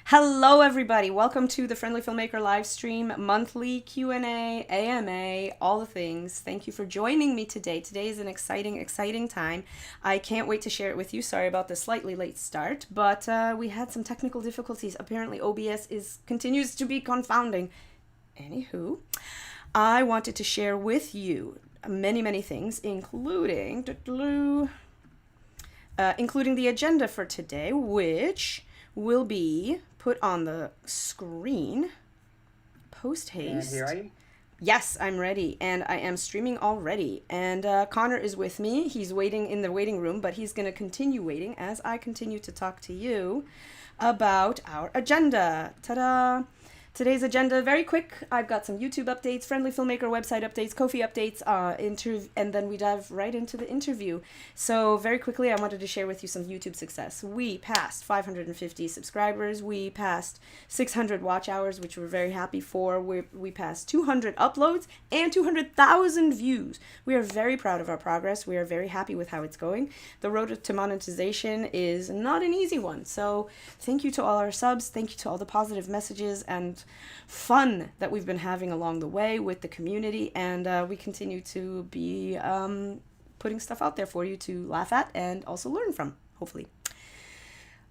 Hello, everybody. Welcome to the Friendly Filmmaker live stream, monthly Q&A, AMA, all the things. Thank you for joining me today. Today is an exciting time. I can't wait to share it with you. Sorry about the slightly late start, but we had some technical difficulties. Apparently, OBS continues to be confounding. Anywho, I wanted to share with you many things, including the agenda for today, which will be put on the screen post haste. And here I am. Yes, I'm ready, and I am streaming already. And Connor is with me. He's waiting in the waiting room, but he's going to continue waiting as I continue to talk to you about our agenda. Ta-da! Today's agenda, very quick. I've got some YouTube updates, Friendly Filmmaker website updates, Ko-fi updates, and then we dive right into the interview. So very quickly, I wanted to share with you some YouTube success. We passed 550 subscribers. We passed 600 watch hours, which we're very happy for. We passed 200 uploads and 200,000 views. We are very proud of our progress. We are very happy with how it's going. The road to monetization is not an easy one. So thank you to all our subs. Thank you to all the positive messages and fun that we've been having along the way with the community, and we continue to be putting stuff out there for you to laugh at and also learn from, hopefully.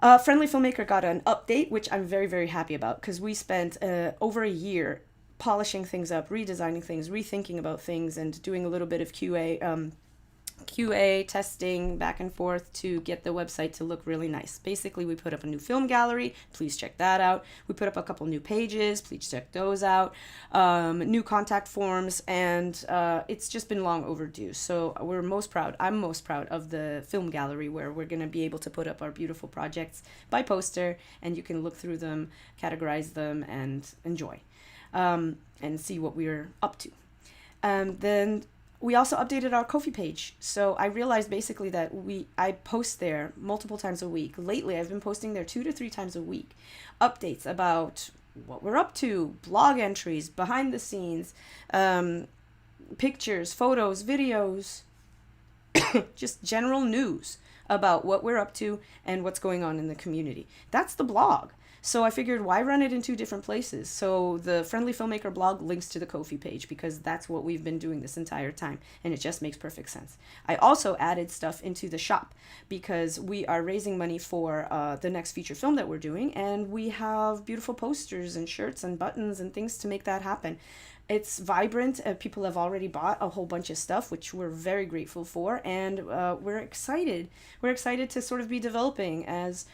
Friendly Filmmaker got an update, which I'm very happy about, because we spent over a year polishing things up, redesigning things, rethinking about things, and doing a little bit of QA testing back and forth to get the website to look really nice. Basically, we put up a new film gallery. Please check that out. We put up a couple new pages. Please check those out. New contact forms, and it's just been long overdue. So I'm most proud of the film gallery, where we're going to be able to put up our beautiful projects by poster, and you can look through them, categorize them, and enjoy and see what we're up to. Then we also updated our Ko-fi page. So I realized basically that I post there multiple times a week. Lately, I've been posting there 2 to 3 times a week. Updates about what we're up to, blog entries, behind the scenes, pictures, photos, videos, just general news about what we're up to and what's going on in the community. That's the blog. So I figured, why run it in 2 different places? So the Friendly Filmmaker blog links to the Ko-fi page, because that's what we've been doing this entire time, and it just makes perfect sense. I also added stuff into the shop, because we are raising money for the next feature film that we're doing, and we have beautiful posters and shirts and buttons and things to make that happen. It's vibrant. People have already bought a whole bunch of stuff, which we're very grateful for, and we're excited. We're excited to sort of be developing as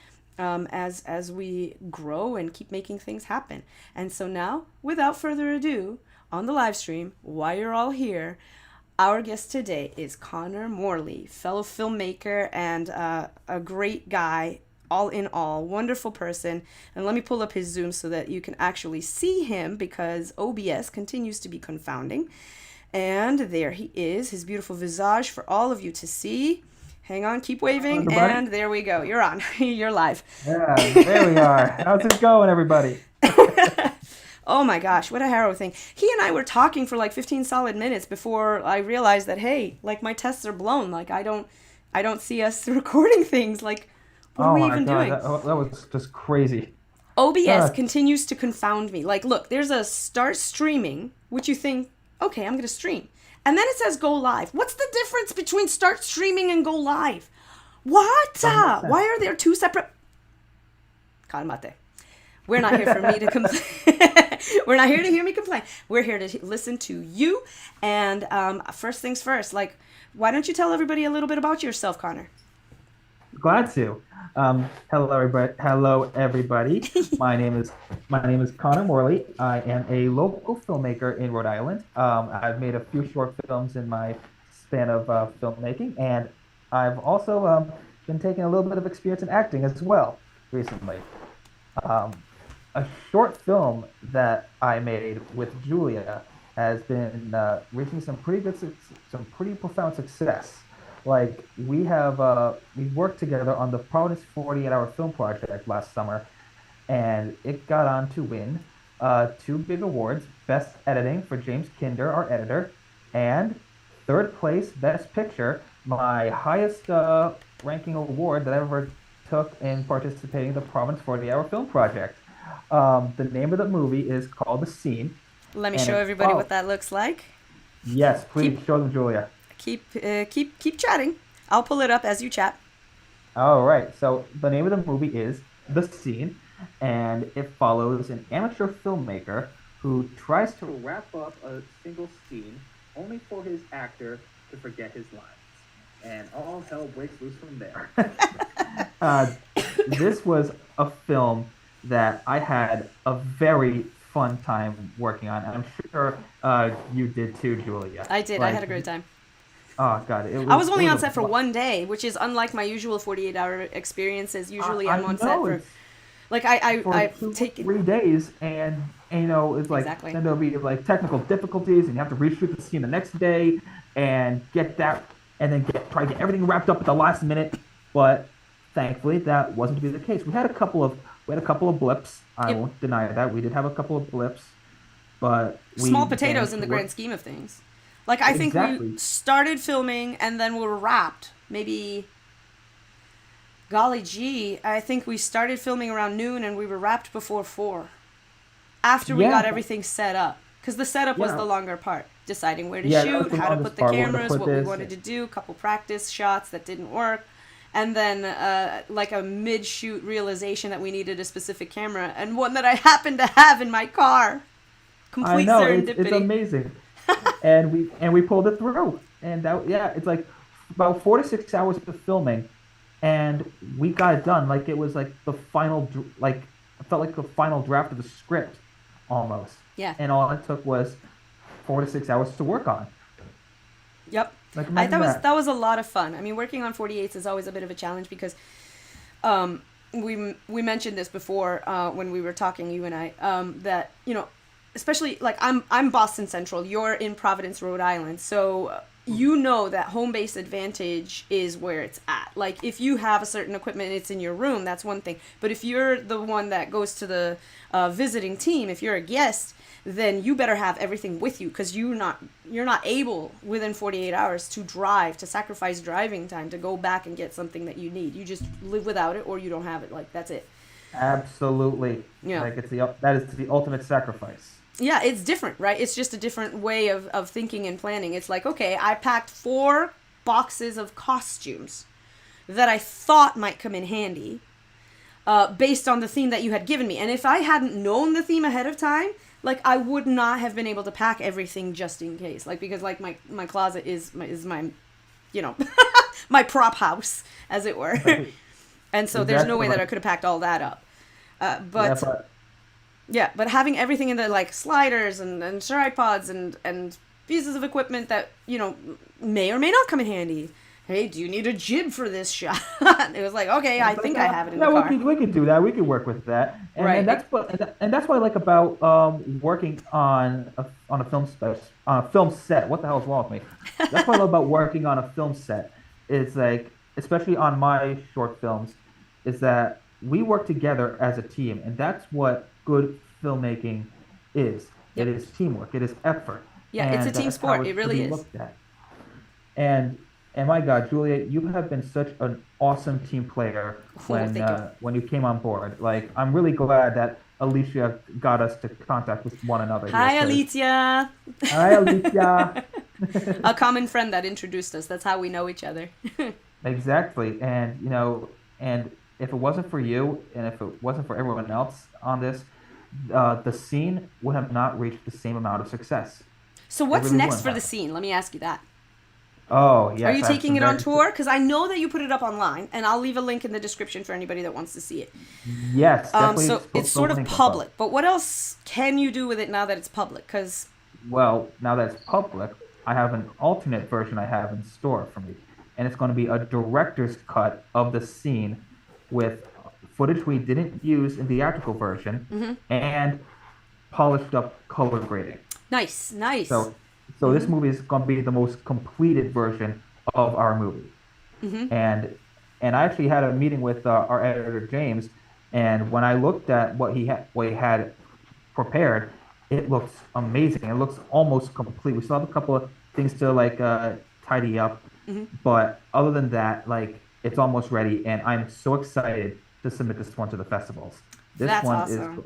we grow and keep making things happen. And so now, without further ado, on the live stream, while you're all here, our guest today is Connor Morley, fellow filmmaker and a great guy, all in all, wonderful person. And let me pull up his Zoom so that you can actually see him, because OBS continues to be confounding. And there he is, his beautiful visage for all of you to see. Hang on, keep waving, Everybody. and there we go. You're on. You're live. Yeah, there we are. How's it going, everybody? Oh my gosh, what a harrow thing. He and I were talking for like 15 solid minutes before I realized that, hey, like my tests are blown. Like I don't see us recording things. Like, what are we even doing? That was just crazy. OBS Uh, continues to confound me. Like, look, there's a start streaming, which you think, okay, I'm going to stream. And then it says go live. What's the difference between start streaming and go live? What? Why are there 2 separate... Calmate. We're not here for me to complain. We're not here to hear me complain. We're here to listen to you. And first things first, like, why don't you tell everybody a little bit about yourself, Connor? Glad to. Hello, everybody. My name is Connor Morley. I am a local filmmaker in Rhode Island. I've made a few short films in my span of filmmaking, and I've also been taking a little bit of experience in acting as well recently. A short film that I made with Julia has been reaching some pretty profound success. Like, we worked together on the Providence 48-hour film project last summer, and it got on to win 2 big awards: Best Editing for James Kinder, our editor, and 3rd place, Best Picture, my highest ranking award that I ever took in participating in the Providence 48-hour film project. The name of the movie is called The Scene, Let me and show it everybody what follows. that looks like. Yes, please Keep show them, Julia. keep chatting. I'll pull it up as you chat. All right. So the name of the movie is The Scene, and it follows an amateur filmmaker who tries to wrap up a single scene only for his actor to forget his lines. And all hell breaks loose from there. uh, this was a film that I had a very fun time working on. I'm sure you did too, Julia. I did. I had Like, a great time. oh God, I was it only was on a set for one day, which is unlike my usual 48-hour experiences. Usually I I'm on set know for, it's like, for I've 2 or 3 taken, days, and it's like exactly. then there'll be like technical difficulties, and you have to reshoot the scene the next day and get that, and then try to get everything wrapped up at the last minute. But thankfully, that wasn't to be the case. We had a couple of blips. I Yep. won't deny that we did have a couple of blips, but Small we potatoes managed in to the grand work scheme of things. Like, I think we exactly. started filming and then we were wrapped. Maybe, golly gee, I think we started filming around noon and we were wrapped before 4. After we got Yeah, everything set up. Because the setup was yeah, the longer part. Deciding where to yeah. That was shoot, the how to put longest the part. Where to cameras, put what we this? wanted to do, couple practice shots that didn't work. And then, like a mid shoot realization that we needed a specific camera and one that I happened to have in my car. I Complete know it's serendipity. amazing. And we pulled it through. And that yeah, it's like about 4 to 6 hours of filming, and we got it done. Like it was like the like it felt like the final draft of the script almost. Yeah. And all it took was 4 to 6 hours to work on. Yep. Like I imagine that. that was a lot of fun. I mean, working on 48s is always a bit of a challenge because we mentioned this before when we were talking, you and I, that especially like I'm Boston Central, you're in Providence, Rhode Island, so you know that home base advantage is where it's at. Like if you have a certain equipment and it's in your room, that's one thing. But if you're the one that goes to the visiting team, if you're a guest, then you better have everything with you because you're not able within 48 hours to drive, to sacrifice driving time to go back and get something that you need. You just live without it or you don't have it. Like that's it. Absolutely. Yeah. Like that is the ultimate sacrifice. Yeah, it's different, right? It's just a different way of thinking and planning. It's like, okay, I packed 4 boxes of costumes that I thought might come in handy based on the theme that you had given me. And if I hadn't known the theme ahead of time, like I would not have been able to pack everything just in case. Like because like my closet is my my prop house, as it were. And so there's no Exactly way that right. I could have packed all that up. Yeah, But but yeah, but having everything in the like sliders and tripods and pieces of equipment that may or may not come in handy. Hey, do you need a jib for this shot? It was like, okay, I it's like, think I have it in the yeah, car. we could do that. We could work with that, and Right. that's what I like about working on a on a film set. What the hell is wrong with me? That's what I love about working on a film set. Is like, especially on my short films, is that we work together as a team, and that's what good filmmaking is. It Yep. is teamwork. It is effort, Yeah, it's a and team that's how sport. it It should really be is. looked at. And and my God, Julia, you have been such an awesome team player Oh, thank you. when you came on board. Like, I'm really glad that Alicia got us to contact with one another here. Hi, Because, Alicia. hi, Alicia. A common friend that introduced us. That's how we know each other. Exactly. And and if it wasn't for you, and if it wasn't for everyone else on this, the scene would have not reached the same amount of success. So It what's really next wouldn't for the have. scene? Let me ask you that. Oh, Are yes, you I have taking some it on very tour? Because I know that you put it up online, and I'll leave a link in the description for anybody that wants to see it. yes, definitely So it's put the sort of link above. public, but what else can you do with it now that it's public? Because Well, now that it's public, I have an alternate version I have in store for me. And it's going to be a director's cut of the scene with footage we didn't use in the theatrical version and polished up color grading. nice, nice. So this movie is going to be the most completed version of our movie. And I actually had a meeting with our editor James, and when I looked at what he had prepared, it looks amazing. It looks almost complete. We still have a couple of things to like tidy up, but other than that, like it's almost ready, and I'm so excited to submit this one to the festivals. This That's one is, awesome.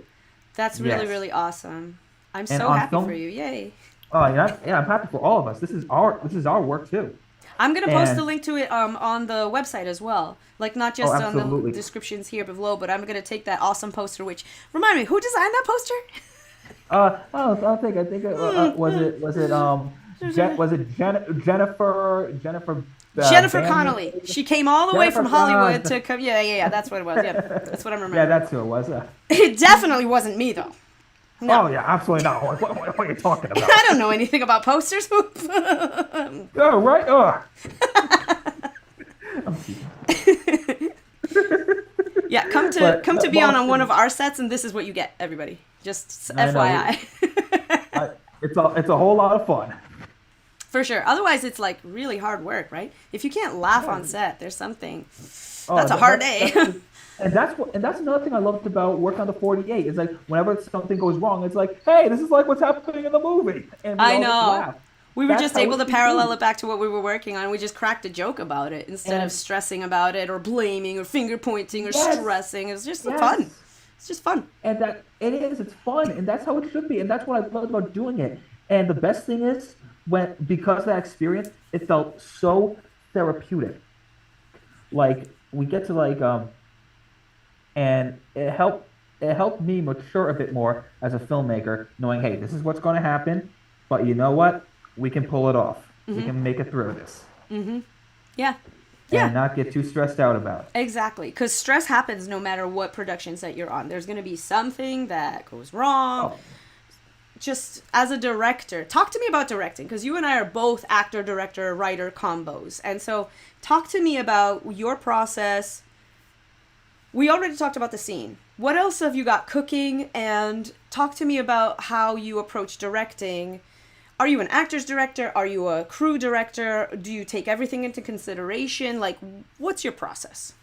That's really, yes. really awesome. I'm And so on happy for film, you. Yay. oh yeah, yeah, I'm happy for all of us. This is our work too. I'm gonna post the And link to it on the website as well. Like not oh, just on the absolutely. descriptions here below, but I'm gonna take that awesome poster. Which remind me, who designed that poster? I think was it Jennifer Jennifer Banyan? Connolly. She came all the way from Jennifer, Hollywood to come. Yeah, yeah, yeah. That's what it was. Yep, that's what I'm yeah, remembering. that's who it was. It definitely wasn't me though. Oh No, yeah, absolutely not. What are you talking about? I don't know anything about posters. Oh right. Oh. I'm teasing. Yeah, But come to no, be on one Boston, of our sets, and this is what you get, everybody. Just I know. FYI. It's a whole lot of fun. For sure. Otherwise, it's like really hard work, right? If you can't laugh Yeah. on set, there's something. Oh, That's a hard day. and that's another thing I loved about working on the 48. Is like whenever something goes wrong, it's like, hey, this is like what's happening in the movie, and we I all just know. laugh. We were That's just how able it to should parallel be. it back to what we were working on. We just cracked a joke about it instead of And stressing about it or blaming or finger pointing or yes, stressing. It was just fun. yes, It's just fun. and that it is. It's fun, and that's how it should be, and that's what I loved about doing it. And the best thing is when because of that experience, it felt so therapeutic. Like we get to and it helped me mature a bit more as a filmmaker, knowing, hey, this is what's going to happen, but you know what? We can pull it off. We Mm-hmm. can make it through this, Mm-hmm. Yeah. Yeah. and not get too stressed out about it. Exactly. Because stress happens no matter what productions that you're on. There's going to be something that goes wrong. Oh, Just as a director, talk to me about directing because you and I are both actor, director, writer combos. And so, talk to me about your process. We already talked about the scene. What else have you got cooking? And talk to me about how you approach directing. Are you an actor's director? Are you a crew director? Do you take everything into consideration? Like, what's your process?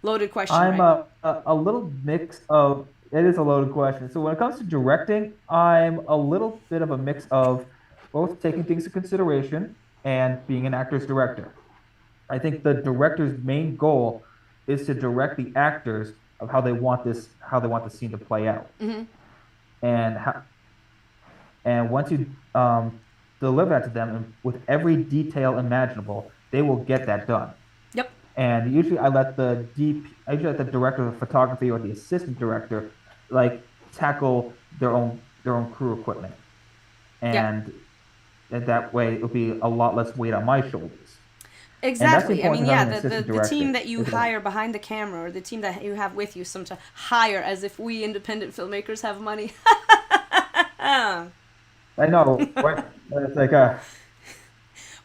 Loaded question, I'm right? a little mix of. It is a loaded question. So when it comes to directing, I'm a little bit of a mix of both taking things into consideration and being an actor's director. I think the director's main goal is to direct the actors of how they want the scene to play out, Mm-hmm. and how, and once you deliver that to them with every detail imaginable, they will get that done. Yep. And I usually let the director of photography or the assistant director like tackle their own crew equipment, Yep. and that way it'll be a lot less weight on my shoulders. And that's the Exactly. I mean, importance of yeah, having an assistant the team director. that you Is that hire behind the camera or the team that you have with you, sometimes hire as if we independent filmmakers have money. I know, right? It's like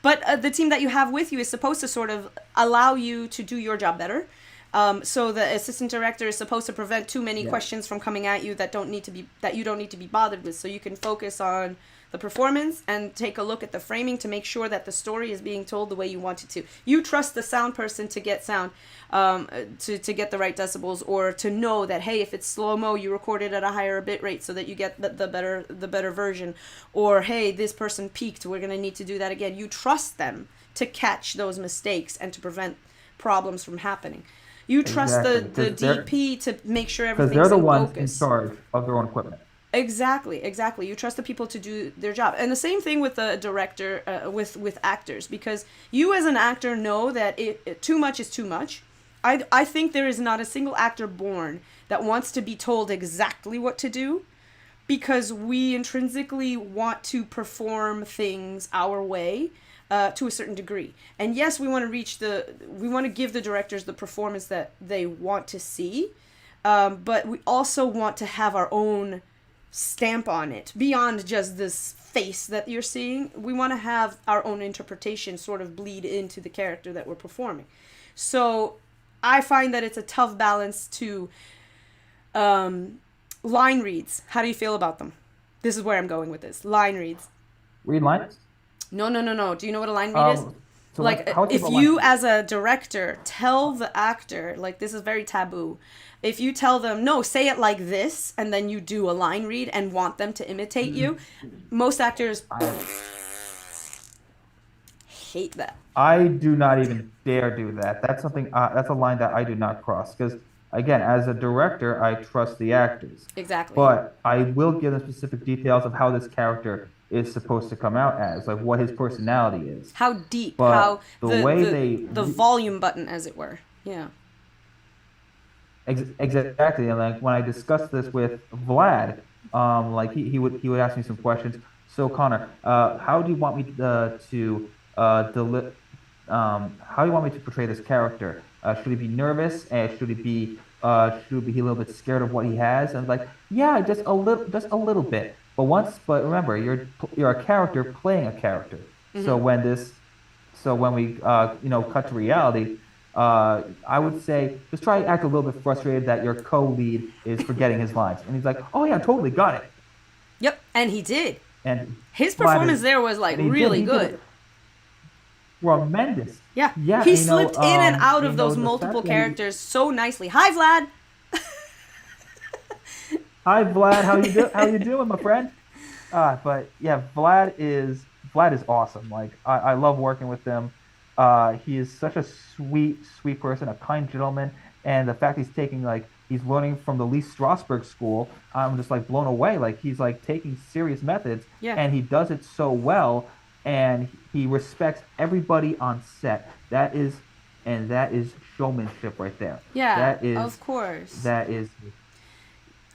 But the team that you have with you is supposed to sort of allow you to do your job better. So the assistant director is supposed to prevent too many yeah, questions from coming at you that you don't need to be bothered with. So you can focus on the performance and take a look at the framing to make sure that the story is being told the way you want it to. You trust the sound person to get sound, to get the right decibels, or to know that hey, if it's slow mo, you record it at a higher bit rate so that you get the better version. Or hey, this person peaked, we're gonna need to do that again. You trust them to catch those mistakes and to prevent problems from happening. You trust exactly. the DP to make sure Because they're everything's the in ones in focus. charge of their own equipment. Exactly, exactly. You trust the people to do their job, and the same thing with the director, with actors, because you as an actor know that too much is too much. I think there is not a single actor born that wants to be told exactly what to do, because we intrinsically want to perform things our way, to a certain degree. And yes, we want to give the directors the performance that they want to see, but we also want to have our own stamp on it beyond just this face that you're seeing. We want to have our own interpretation sort of bleed into the character that we're performing. So I find that it's a tough balance to line reads. How do you feel about them? This is where I'm going with this. Line reads. Read lines. No, no, no, no. Do you know what a line read is? Um, so Like, how do you if about line you, read? as a director, tell the actor, like, this is very taboo. If you tell them, no, say it like this, and then you do a line read and want them to imitate you, most actors I hate that. I do not even dare do that. That's something. That's a line that I do not cross because again, as a director, I trust the actors, Exactly. but I will give them specific details of how this character is supposed to come out as, like what his personality is. How deep, how But the way they the volume button, as it were. Yeah. exactly, and like when I discussed this with Vlad, like he would ask me some questions. So Connor, how do you want me to deli how do you want me to portray this character? Should he be nervous? And should he be a little bit scared of what he has? And like, yeah, just a little bit. But remember, you're a character playing a character. Mm-hmm. So when we cut to reality, I would say just try to act a little bit frustrated that your co-lead is forgetting his lines, and he's like, "Oh yeah, totally got it." Yep, and he did. And His Vlad performance there was like and really he did good. it tremendous. Yeah, Yeah, he slipped in and out of those the multiple fact that characters so nicely. Hi, Vlad. hi Vlad, how you doing, my friend? But yeah, Vlad is awesome. Like I love working with him. He is such a sweet person, a kind gentleman, and the fact he's learning from the Lee Strasberg school, I'm just like blown away. Like he's like taking serious methods, Yeah. and he does it so well, and he respects everybody on set. That is showmanship right there. Yeah, That is of course. that is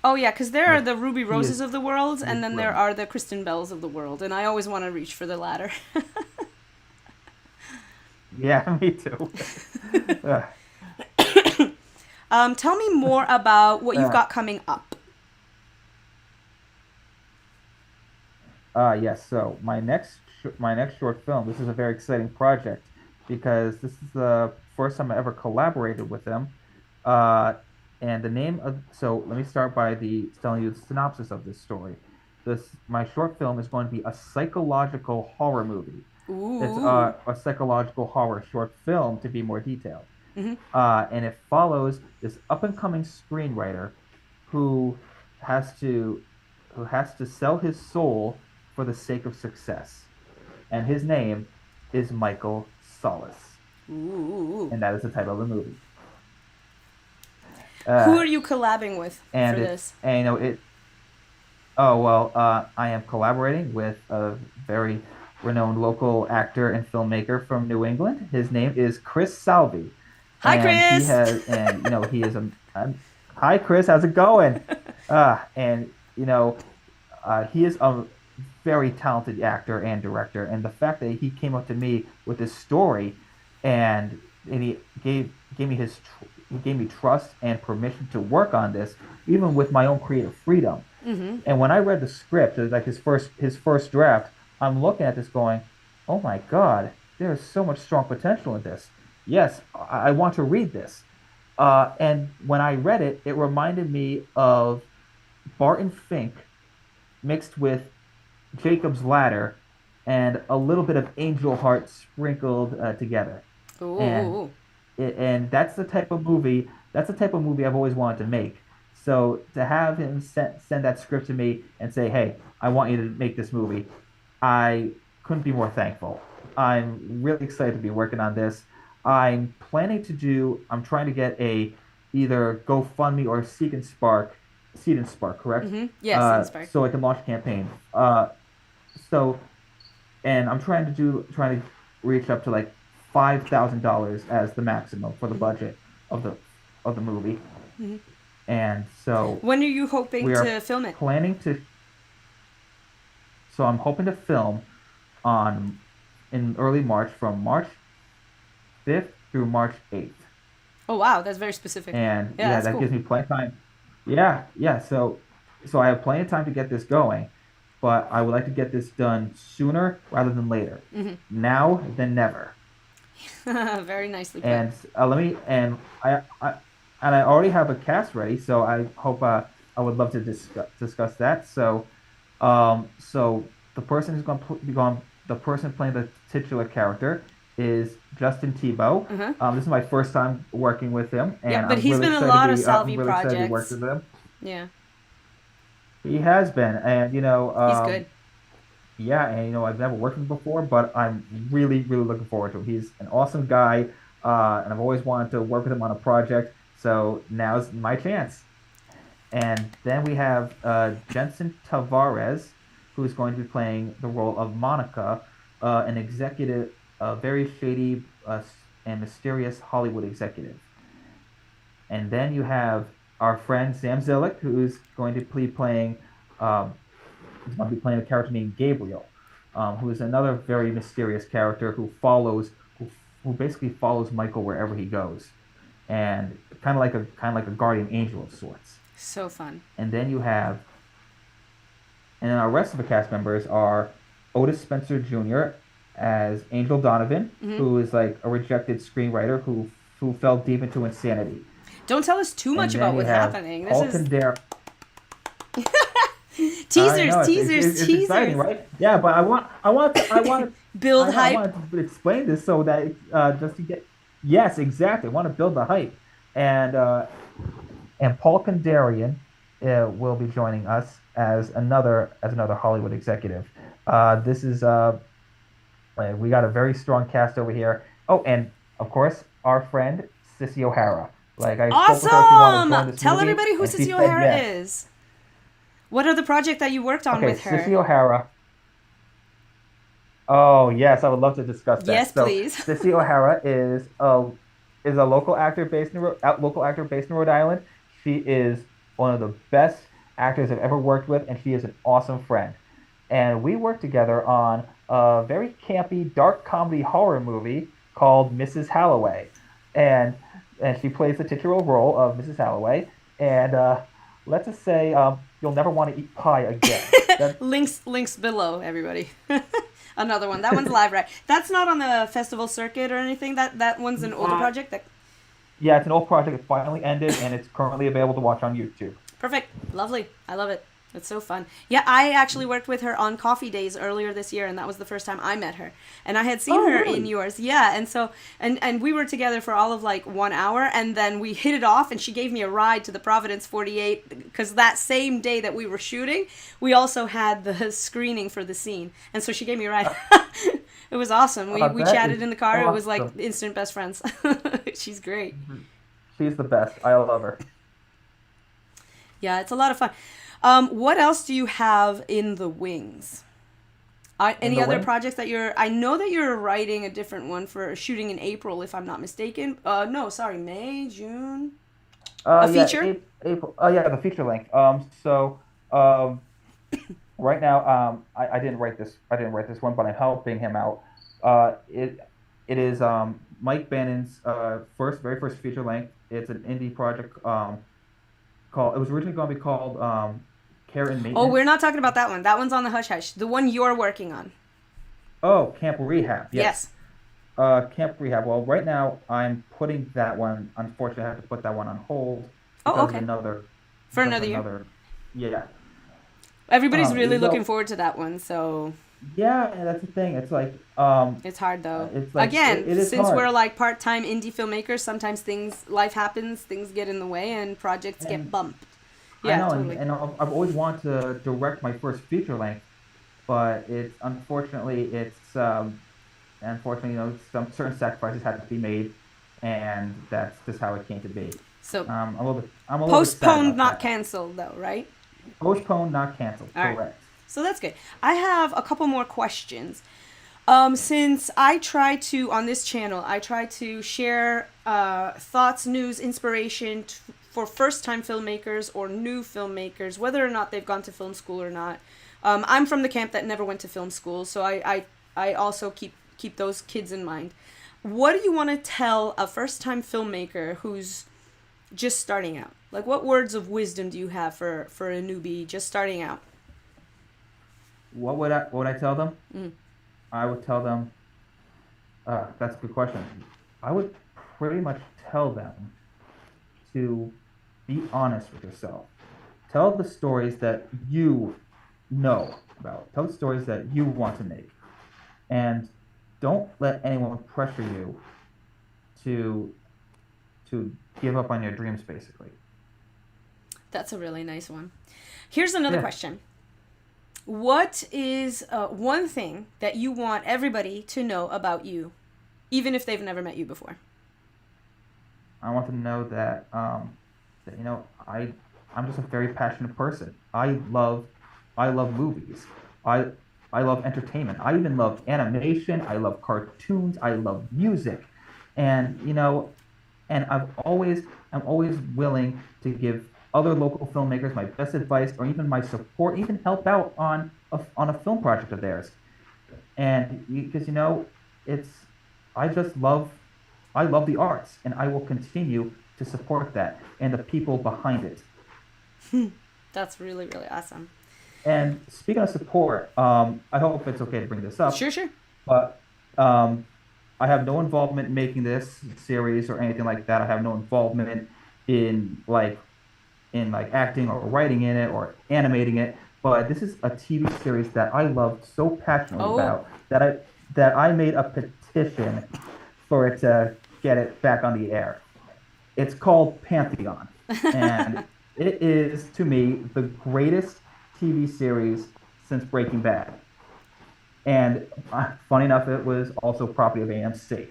Oh yeah, because there are like the Ruby he Roses is of the world, he is and then there brilliant. are the Kristen Bells of the world, and I always want to reach for the latter. Yeah, me too. uh, Tell me more about what you've uh, got coming up. yes. So my next short film. This is a very exciting project because this is the first time I ever collaborated with them. Uh, and the name of so let me start by the telling you the synopsis of this story. This my short film is going to be a psychological horror movie. It's Ooh. a psychological horror short film to be more detailed. Mm-hmm. And it follows this up and coming screenwriter who has to who has to sell his soul for the sake of success. And his name is Michael Solace, Ooh. and that is the title of the movie. Who Uh, are you collabing with for and this? and it. Oh well, I am collaborating with a very renowned local actor and filmmaker from New England. His name is Chris Salvi, Hi, Chris. and he is hi Chris, how's it going? And he is a very talented actor and director, and the fact that he came up to me with this story, and he gave me he gave me trust and permission to work on this, even with my own creative freedom. Mm-hmm. And when I read the script, it was like his first draft, I'm looking at this going, "Oh my God, there is so much strong potential in this. Yes, I want to read this." And when I read it, it reminded me of Barton Fink mixed with Jacob's Ladder and a little bit of Angel Heart sprinkled together. And Ooh. and that's the type of movie I've always wanted to make. So to have him send that script to me and say, "Hey, I want you to make this movie," I couldn't be more thankful. I'm really excited to be working on this. I'm trying to get a either GoFundMe or Seed and Spark, correct? Mm-hmm. Yes, inspired. So I can launch a campaign. So and I'm trying to reach up to like $5,000 as the maximum for the budget of the movie. Mm-hmm. And so When are you hoping we are to film it? planning to. So I'm hoping to film on in early March, from March 5th through March 8th. Oh wow, that's very specific. And Yeah, yeah, that's that cool. gives me plenty of time. Yeah. So I have plenty of time to get this going, but I would like to get this done sooner rather than later. Mm-hmm. Now than never. Very nicely put. And let me and I already have a cast ready, so I hope I would love to discuss that. So the person who's going to be going the person playing the titular character is Justin Tebow. Uh-huh. This is my first time working with him, Yeah, and but he's been in a lot of I'm Salvi really excited to be projects. working with him. Yeah, He has been, and he's good. yeah, and I've never worked with him before, but I'm really looking forward to him. He's an awesome guy, and I've always wanted to work with him on a project. So now's my chance. And then we have Jensen Tavares, who's going to be playing the role of Monica, an executive, a very shady and mysterious Hollywood executive. And then you have our friend Sam Zillick, who's going to be playing, um, he's going to be playing a character named Gabriel, who is another very mysterious character who basically follows Michael wherever he goes, and kind of like a guardian angel of sorts. So fun. And then you have, and then our rest of the cast members are Otis Spencer Jr. as Angel Donovan, who is like a rejected screenwriter who fell deep into insanity. Don't tell us too much about what's happening. Paul Kildare. Teasers. It's exciting, right? Yeah, but I want to build hype. I want to explain this so that just to get, yes, exactly. I want to build the hype, and Paul Kildare will be joining us as another Hollywood executive. This is we got a very strong cast over here. Oh, and of course our friend Sissy O'Hara. Like I spoke with her, she wanted to join this Tell movie, everybody who and she Sissy said O'Hara yes. is. What are the projects that you worked on with her? Sissy O'Hara. Oh yes, I would love to discuss that. Yes, please. Sissy O'Hara is a local actor based in Rhode Island. She is one of the best actors I've ever worked with, and she is an awesome friend. And we worked together on a very campy, dark comedy horror movie called Mrs. Halloway, and she plays the titular role of Mrs. Halloway. And let's just say you'll never want to eat pie again. Links below, everybody. Another one. That one's live, right? That's not on the festival circuit or anything. That one's an older project. Yeah, it's an old project. It finally ended, and it's currently available to watch on YouTube. Perfect. Lovely. I love it. It's so fun. Yeah, I actually worked with her on Coffee Days earlier this year, and that was the first time I met her. And I had seen her in yours. Yeah, and so and we were together for all of like 1 hour, and then we hit it off, and she gave me a ride to the Providence 48 because that same day that we were shooting, we also had the screening for the scene, and so she gave me a ride. It was awesome. We chatted in the car. Awesome. It was like instant best friends. She's great. She's the best. I love her. Yeah, it's a lot of fun. What else do you have in the wings? Any other projects that I know that you're writing a different one for shooting in April, if I'm not mistaken. No, sorry, May, June. Feature? April. Yeah, the feature length. Right now, I didn't write this. I didn't write this one, but I'm helping him out. It is Mike Bannon's very first feature length. It's an indie project. It was originally going to be called Care and Maintenance. Oh, we're not talking about that one. That one's on the hush hush. The one you're working on. Oh, Camp Rehab. Yes. Camp Rehab. Well, right now I'm putting that one. Unfortunately, I have to put that one on hold. Oh, okay. Another year. Yeah. Everybody's really looking forward to that one. So. Yeah, and that's the thing. It's like it's hard though. It's like, again, it is since hard. we're like part-time indie filmmakers, sometimes life happens, things get in the way, and projects get bumped. Yeah, I know, totally. and I've always wanted to direct my first feature length, but unfortunately some certain sacrifices had to be made, and that's just how it came to be. So I'm a little bit postponed, not canceled, though, right? Postponed, not canceled. All correct. Right. So that's good. I have a couple more questions. Since on this channel, I try to share thoughts, news, inspiration for first-time filmmakers or new filmmakers, whether or not they've gone to film school or not. I'm from the camp that never went to film school, so I also keep those kids in mind. What do you want to tell a first-time filmmaker who's just starting out? Like, what words of wisdom do you have for a newbie just starting out? What would I tell them? I would tell them. That's a good question. I would pretty much tell them to be honest with yourself. Tell the stories that you know about. Tell the stories that you want to make, and don't let anyone pressure you to give up on your dreams. Basically. That's a really nice one. Here's another question. What is one thing that you want everybody to know about you, even if they've never met you before? I want them to know that I'm just a very passionate person. I love movies. I I love entertainment. I even love animation. I love cartoons. I love music, and and I'm always willing to give other local filmmakers my best advice or even my support, even help out on a film project of theirs. And because it's I just love I love the arts, and I will continue to support that and the people behind it. That's really, really awesome. And speaking of support, I hope it's okay to bring this Sure, up, sure. but um, I have no involvement in making this series or anything like that. I have no involvement in like acting or writing in it or animating it. But this is a TV series that I loved so passionately Oh, about that I made a petition for it to get it back on the air. It's called Pantheon, and it is to me the greatest TV series since Breaking Bad. And funny enough, it was also property of AMC.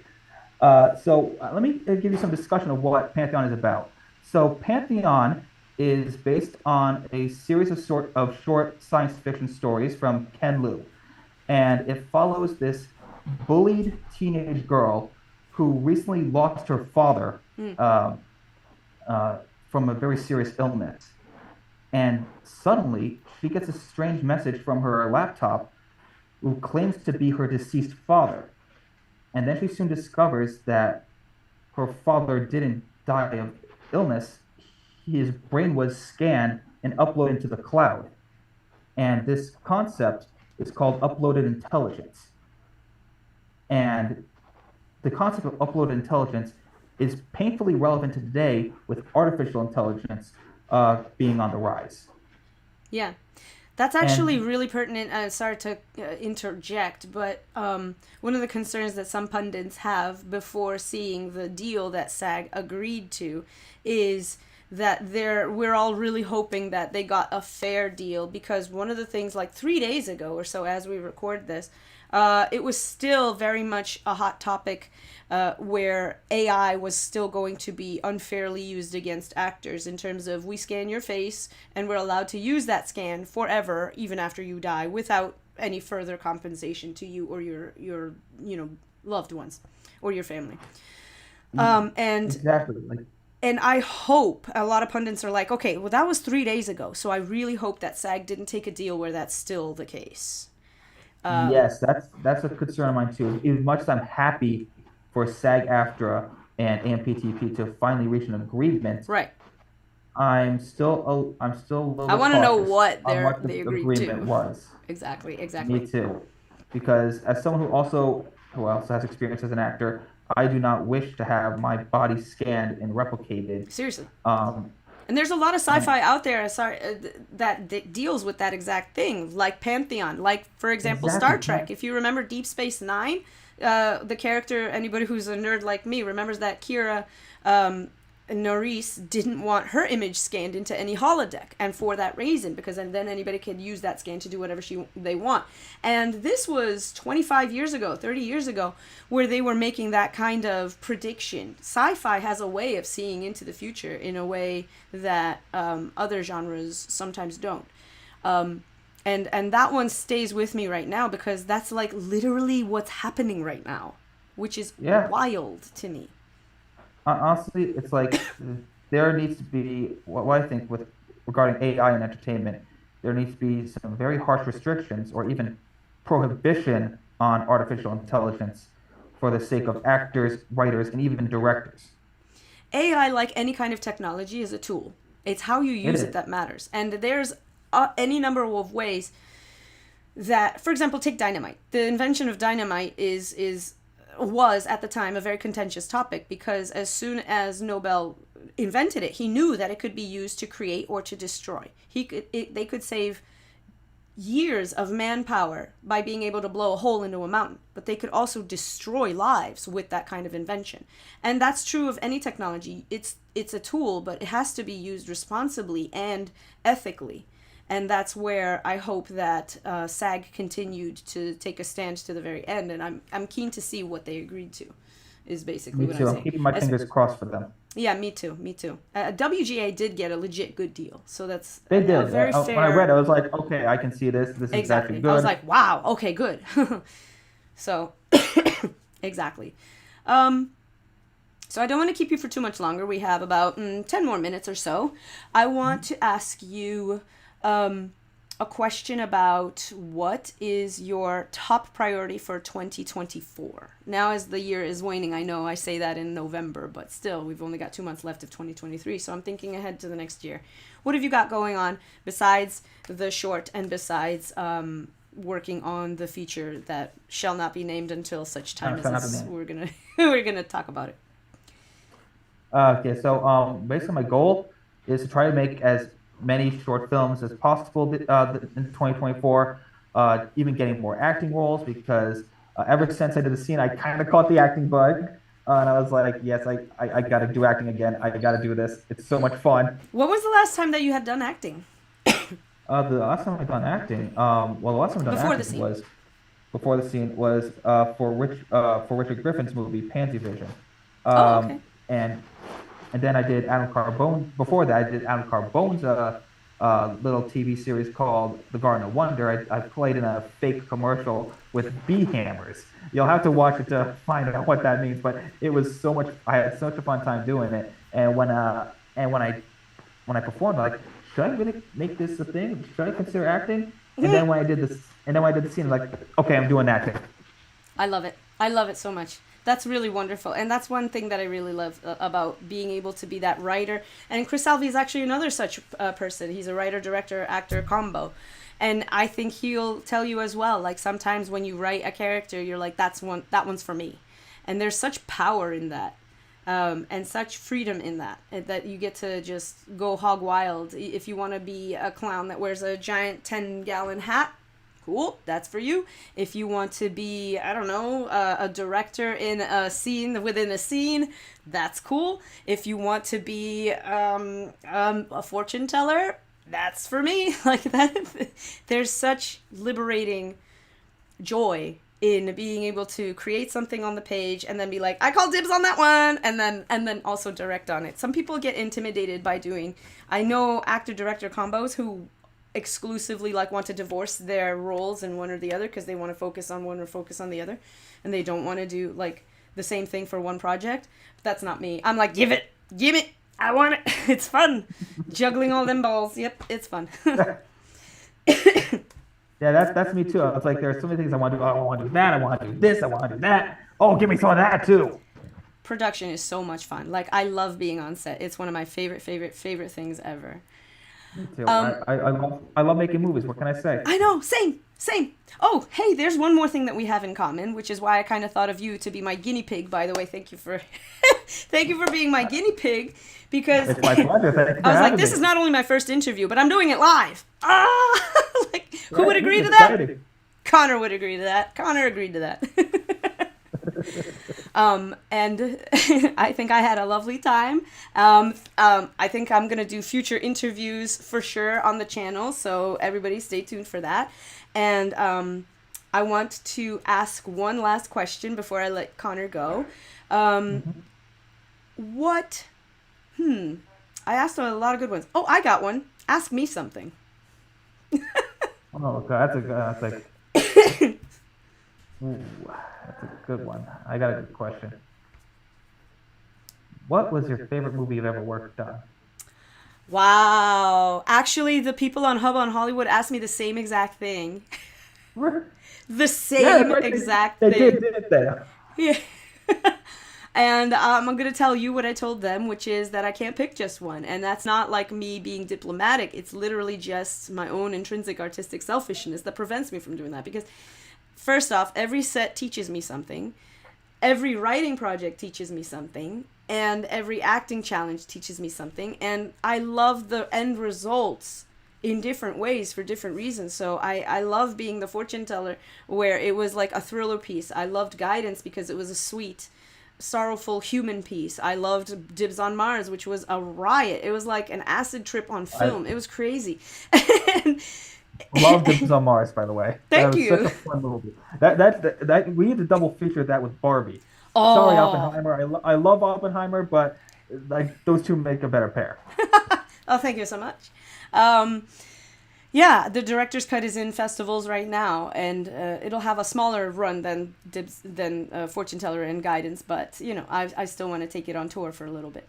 So let me give you some discussion of what Pantheon is about. So Pantheon is based on a series of short science fiction stories from Ken Liu, and it follows this bullied teenage girl who recently lost her father mm. um, uh, from a very serious illness. And suddenly, she gets a strange message from her laptop who claims to be her deceased father. And then she soon discovers that her father didn't die of illness. His brain was scanned and uploaded into the cloud. And this concept is called uploaded intelligence. And the concept of uploaded intelligence is painfully relevant to today with artificial intelligence being on the rise. Yeah. That's actually And really pertinent. Sorry to interject, but one of the concerns that some pundits have before seeing the deal that SAG agreed to is that we're all really hoping that they got a fair deal, because one of the things, like 3 days ago or so as we record this, it was still very much a hot topic, where AI was still going to be unfairly used against actors, in terms of, we scan your face and we're allowed to use that scan forever, even after you die, without any further compensation to you or your loved ones or your family. mm, And exactly, like I hope, a lot of pundits are like, okay, well, that was 3 days ago, so I really hope that SAG didn't take a deal where that's still the case. yes, that's a concern of mine too. As much as I'm happy for SAG-AFTRA and AMPTP to finally reach an agreement, Right. I'm still a little I bit want to know cautious what on what they the agreed agreement to. was. Exactly, Me exactly. too, because as someone who also has experience as an actor, I do not wish to have my body scanned and replicated. Seriously. Um, And there's a lot of and sci-fi out there, that deals with that exact thing, like Pantheon, like, for example, Star exactly, Trek. If you remember Deep Space Nine, the character, anybody who's a nerd like me remembers that Kira, um, Norris didn't want her image scanned into any holodeck, and for that reason, because then anybody can use that scan to do whatever they want. And this was 25 years ago, 30 years ago, where they were making that kind of prediction. Sci-fi has a way of seeing into the future in a way that other genres sometimes don't. And that one stays with me right now, because that's like literally what's happening right now, which is yeah, wild to me. honestly, it's like there needs to be what I think with regarding AI and entertainment, there needs to be some very harsh restrictions or even prohibition on artificial intelligence for the sake of actors, writers, and even directors. AI, like any kind of technology, is a tool. It's how you It use it is. that matters. And there's any number of ways that, for example, take dynamite. The invention of dynamite is was at the time a very contentious topic, because as soon as Nobel invented it, he knew that it could be used to create or to destroy. They could save years of manpower by being able to blow a hole into a mountain, but they could also destroy lives with that kind of invention. And that's true of any technology. It's a tool, but it has to be used responsibly and ethically. And that's where I hope that SAG continued to take a stand to the very end. And I'm keen to see what they agreed to, is basically Me what I'm too. I'm saying. keeping my As fingers crossed for them. Yeah, me too. Me too. WGA did get a legit good deal, so that's They a did. very When I fair. read it, I was like, okay, I can see this. This is actually Exactly. I was good. like, wow. Okay, good. So, exactly. Um, so I don't want to keep you for too much longer. We have about 10 more minutes or so. I want to ask you a question about what is your top priority for 2024. Now, as the year is waning, I know I say that in November, but still, we've only got 2 months left of 2023. So I'm thinking ahead to the next year. What have you got going on besides the short and besides working on the feature that shall not be named until such time as we're gonna we're gonna talk about it? Okay, so basically my goal is to try to make as many short films as possible in 2024, even getting more acting roles because ever since I did the scene, I kind of caught the acting bug. And I was like, yes, I got to do acting again. I got to do this. It's so much fun. What was the last time that you had done acting? The last time I done acting, well, the last time I done Before the acting scene. was before the scene was for Richard Griffin's movie Pansy Vision, Oh, okay. um, and and then I did Adam Carbone. Before that, I did Adam Carbone's little TV series called The Garden of Wonder. I played in a fake commercial with bee hammers. You'll have to watch it to find out what that means. But it was so much. I had such a fun time doing it. And when I performed, like, should I really make this a thing? Should I consider acting? And then when I did this, and then when I did the scene, like, okay, I'm doing acting. I love it. I love it so much. That's really wonderful. And that's one thing that I really love about being able to be that writer. And Chris Salvi is actually another such person. He's a writer, director, actor combo. And I think he'll tell you as well, like sometimes when you write a character, you're like, that one's for me. And there's such power in that. And such freedom in that, that you get to just go hog wild. If you want to be a clown that wears a giant 10-gallon hat, cool, that's for you. If you want to be, I don't know, a director in a scene within a scene, that's cool. If you want to be a fortune teller, that's for me. Like that, there's such liberating joy in being able to create something on the page and then be like, I call dibs on that one, and then also direct on it. Some people get intimidated by doing, I know actor director combos who exclusively like want to divorce their roles in one or the other because they want to focus on one or focus on the other, and they don't want to do like the same thing for one project. But that's not me. I'm like, give it, I want it. It's fun juggling all them balls. Yep, it's fun. Yeah, that's me too. I was like, there's so many things I want to do. Oh, I want to do that. I want to do this. I want to do that. Oh, give me some of that too. Production is so much fun. Like, I love being on set. It's one of my favorite things ever. Me too. I love making movies. What can I say? I know, same. Oh, hey, there's one more thing that we have in common, which is why I kind of thought of you to be my guinea pig. By the way, thank you for thank you for being my guinea pig, because It's my pleasure. Thank you for I was like, having this me. is not only my first interview, but I'm doing it live. Ah, like, who would Right, agree it's to that? exciting. Connor would agree to that. Connor agreed to that. And I think I had a lovely time. I think I'm going to do future interviews for sure on the channel, so everybody stay tuned for that. And I want to ask one last question before I let Connor go. What? I asked a lot of good ones. Oh, I got one. Ask me something. Oh God, ooh, that's a good one. I got a good question. What was your favorite movie you've ever worked on? Wow. Actually, the people on Hub on Hollywood asked me the same exact thing. The Yeah, same right, exact they thing. did, didn't they? Yeah. And I'm going to tell you what I told them, which is that I can't pick just one. And that's not like me being diplomatic. It's literally just my own intrinsic artistic selfishness that prevents me from doing that. Because first off, every set teaches me something. Every writing project teaches me something. And every acting challenge teaches me something. And I love the end results in different ways for different reasons. So I love being the fortune teller, where it was like a thriller piece. I loved Guidance because it was a sweet, sorrowful human piece. I loved Dibs on Mars, which was a riot. It was like an acid trip on film. It was crazy. And Love Dibs on Mars, by the way. thank That was you. such a fun movie. That we need to double feature that with Barbie. Sorry, Oh, Oppenheimer. I love Oppenheimer, but like those two make a better pair. Oh, thank you so much. Yeah, the director's cut is in festivals right now, and it'll have a smaller run than Fortune Teller and Guidance, but I still want to take it on tour for a little bit,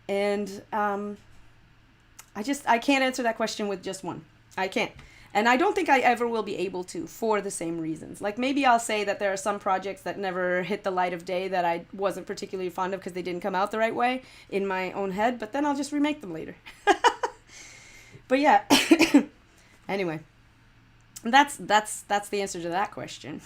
and I can't answer that question with just one. I can't. And I don't think I ever will be able to, for the same reasons. Like, maybe I'll say that there are some projects that never hit the light of day that I wasn't particularly fond of because they didn't come out the right way in my own head, but then I'll just remake them later. But yeah, anyway, that's the answer to that question.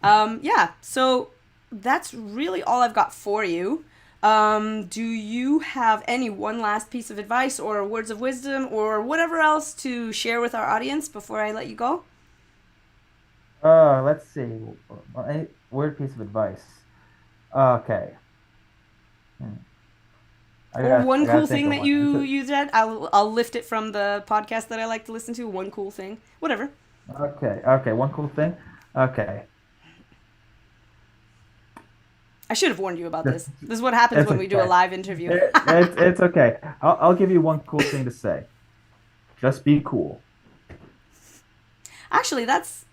Yeah, so that's really all I've got for you. Do you have one last piece of advice or words of wisdom or whatever else to share with our audience before I let you go? Let's see. A word piece of advice. Okay. Or one I gotta cool think thing of that one. you did. I'll lift it from the podcast that I like to listen to. One cool thing, whatever. Okay. One cool thing. Okay. I should have warned you about This, this. This is what happens it's when we do a okay. live interview. It's okay. I'll give you one cool thing to say. Just be cool. Actually, that's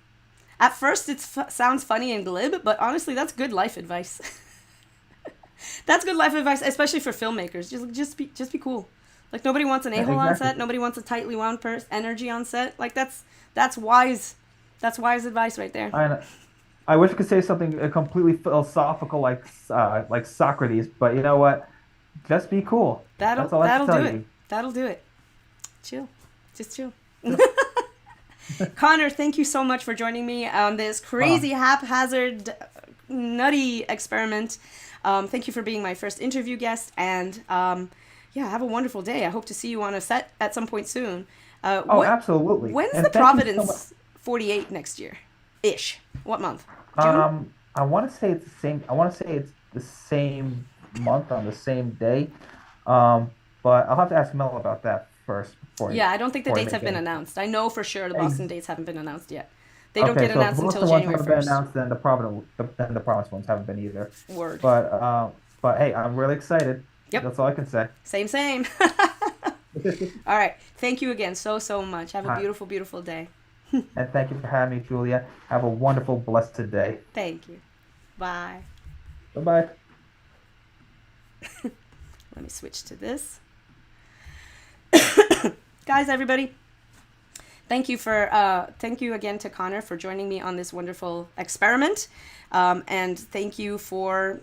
at first it sounds funny and glib, but honestly, that's good life advice. That's good life advice, especially for filmmakers. Just be cool. Like, nobody wants an a-hole on Exactly. set. Nobody wants a tightly wound energy on set. Like, that's wise. That's wise advice right there. I wish I could say something completely philosophical like Socrates, but you know what? Just be cool. That's all I have to That'll do tell it. you. That'll do it. Chill. Just chill. Connor, thank you so much for joining me on this crazy, haphazard, nutty experiment. Thank you for being my first interview guest, and yeah, have a wonderful day. I hope to see you on a set at some point soon. Absolutely. When's And the thank you so much. Providence 48 next year? Ish. What month? June? I want to say it's the same. I want to say it's the same month on the same day. Um, but I'll have to ask Mel about that first Yeah, I don't think the before I dates make have been any. announced. I know for sure the Boston dates haven't been announced yet. They don't Okay, get so if announced most of until the ones January haven't been 1st. announced, then the Providence ones haven't been either. Word. But hey, I'm really excited. Yep. That's all I can say. Same. All right. Thank you again so much. Have a Hi. beautiful, beautiful day. And thank you for having me, Julia. Have a wonderful, blessed day. Thank you. Bye. Bye bye. Let me switch to this. Guys, everybody, thank you again to Connor for joining me on this wonderful experiment. And thank you for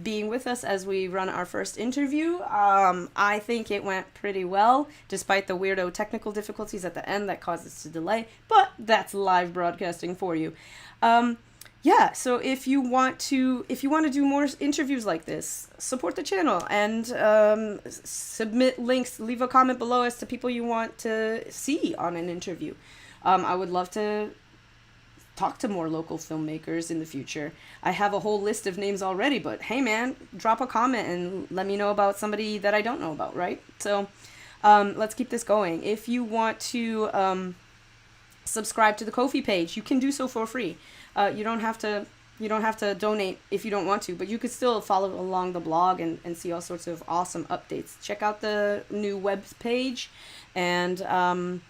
being with us as we run our first interview. I think it went pretty well, despite the weirdo technical difficulties at the end that caused us to delay, but that's live broadcasting for you. Yeah, so if you want to do more interviews like this, support the channel and submit links, leave a comment below as to people you want to see on an interview. I would love to talk to more local filmmakers in the future. I have a whole list of names already, but hey man, drop a comment and let me know about somebody that I don't know about, right? So let's keep this going. If you want to subscribe to the Ko-fi page, you can do so for free. You don't have to donate if you don't want to, but you could still follow along the blog and see all sorts of awesome updates. Check out the new web page, and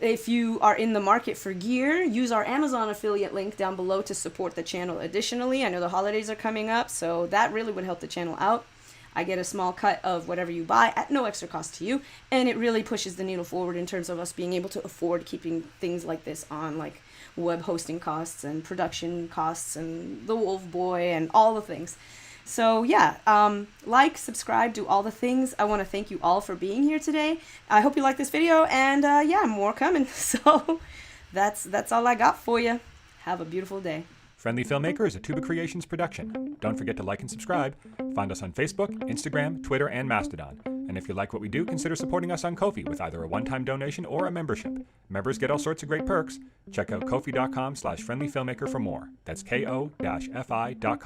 if you are in the market for gear, use our Amazon affiliate link down below to support the channel. Additionally, I know the holidays are coming up, so that really would help the channel out. I get a small cut of whatever you buy at no extra cost to you, and it really pushes the needle forward in terms of us being able to afford keeping things like this on, like web hosting costs and production costs and the Wolf Boy and all the things. So yeah, like, subscribe, do all the things. I want to thank you all for being here today. I hope you like this video, and yeah, more coming. So that's all I got for you. Have a beautiful day. Friendly Filmmaker is a Tuba Creations production. Don't forget to like and subscribe. Find us on Facebook, Instagram, Twitter, and Mastodon. And if you like what we do, consider supporting us on Ko-fi with either a one-time donation or a membership. Members get all sorts of great perks. Check out ko-fi.com/friendlyfilmmaker for more. That's ko-fi.com/friendlyfilmmaker.